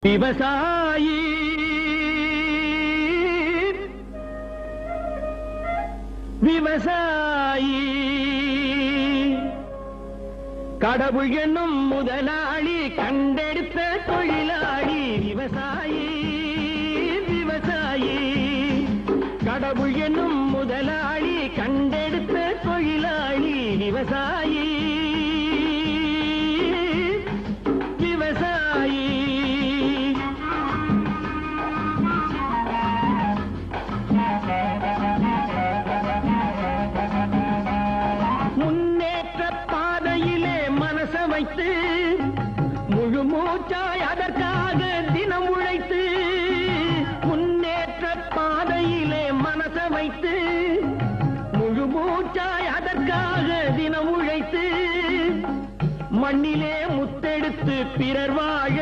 விவசாயி விவசாயி கடவுள் என்னும் முதலாளி கண்டெடுத்த தொழிலாளி விவசாயி விவசாயி கடவுள் என்னும் முதலாளி கண்டெடுத்த தொழிலாளி விவசாயி விவசாயி முன்னேற்ற பாதையிலே மனச வைத்து முழு மூச்சாய் அதற்காக தினம் உழைத்து முன்னேற்ற பாதையிலே மனச வைத்து முழு மூச்சாய் அதற்காக தினம் உழைத்து மண்ணிலே முத்தெடுத்து பிறர் வாழ